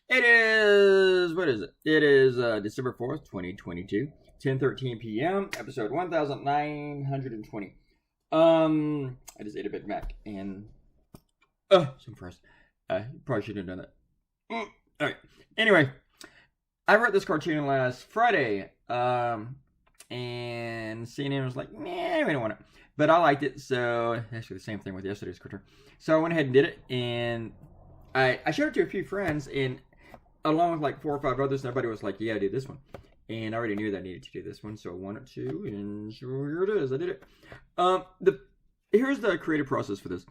It is, what is it? It is December 4th, 2022, 10:13 p.m., episode 1920. I just ate a Big Mac and, some fries. Probably shouldn't have done that. Alright, anyway, I wrote this cartoon last Friday, and CNN was like, nah, we don't want it. But I liked it, so actually the same thing with yesterday's cartoon. So I went ahead and did it, and I showed it to a few friends, and along with like 4 or 5 others, everybody was like, yeah, do this one. And I already knew that I needed to do this one, so I wanted to, and sure here it is, I did it. Here's the creative process for this.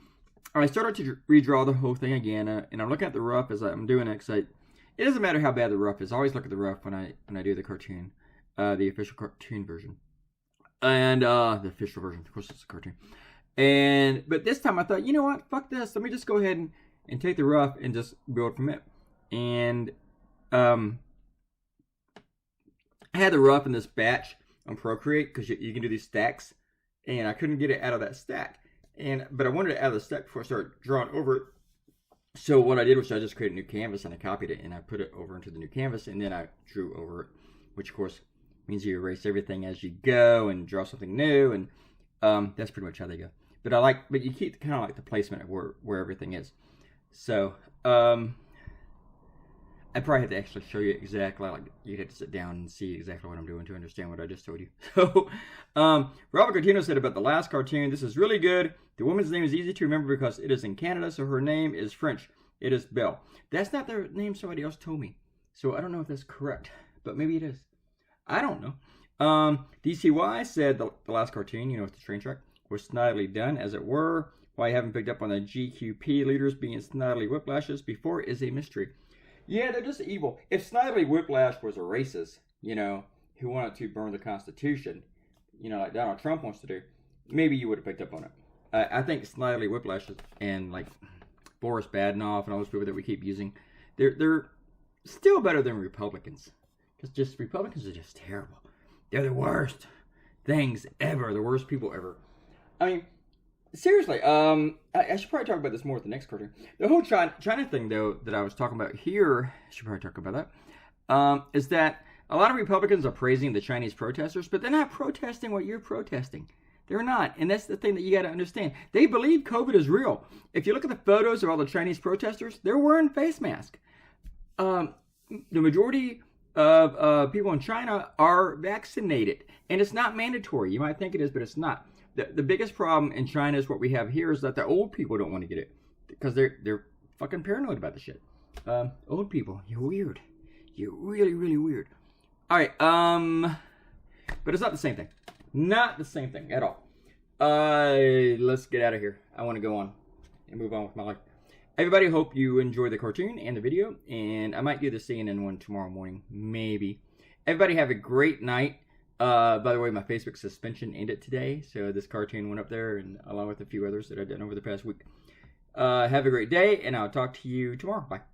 I started to redraw the whole thing again, and I'm looking at the rough as I'm doing it, because it doesn't matter how bad the rough is. I always look at the rough when I do the cartoon, the official cartoon version. And the official version, of course, it's a cartoon. But this time I thought, you know what? Fuck this. Let me just go ahead and take the rough and just build from it. And I had the rough in this batch on Procreate because you can do these stacks, and I couldn't get it out of that stack. But I wanted it out of the stack before I started drawing over it. So what I did was I just created a new canvas and I copied it and I put it over into the new canvas, and then I drew over it, which of course means you erase everything as you go and draw something new, and that's pretty much how they go. But you keep kind of like the placement of where everything is. So I probably have to actually show you exactly, like you'd have to sit down and see exactly what I'm doing to understand what I just told you. So Robert Cartino said about the last cartoon, this is really good. The woman's name is easy to remember because it is in Canada, so her name is French. It is Belle. That's not the name somebody else told me, so I don't know if that's correct, but maybe it is. I don't know. DCY said the last cartoon, with the train track, was snidely done, as it were. Why I haven't picked up on the GQP leaders being snidely whiplashes before is a mystery. Yeah, they're just evil. If Snidely Whiplash was a racist, who wanted to burn the Constitution, like Donald Trump wants to do, maybe you would have picked up on it. I think Snidely Whiplash and like Boris Badenoff and all those people that we keep using, they're still better than Republicans. Because just Republicans are just terrible. They're the worst things ever. The worst people ever. I mean, seriously, I should probably talk about this more with the next cartoon. The whole China thing, though, that I was talking about here, I should probably talk about that, is that a lot of Republicans are praising the Chinese protesters, but they're not protesting what you're protesting. They're not, and that's the thing that you got to understand. They believe COVID is real. If you look at the photos of all the Chinese protesters, they're wearing face masks. The majority of people in China are vaccinated, and it's not mandatory. You might think it is, but it's not. The biggest problem in China is what we have here is that the old people don't want to get it because they're fucking paranoid about the shit. Old people, you're weird. You're really, really weird. All right, but it's not the same thing. Not the same thing at all. Let's get out of here. I want to go on and move on with my life. Everybody, hope you enjoy the cartoon and the video, and I might do the CNN one tomorrow morning, maybe. Everybody have a great night. By the way, my Facebook suspension ended today, so this cartoon went up there, and along with a few others that I've done over the past week. Have a great day, and I'll talk to you tomorrow. Bye.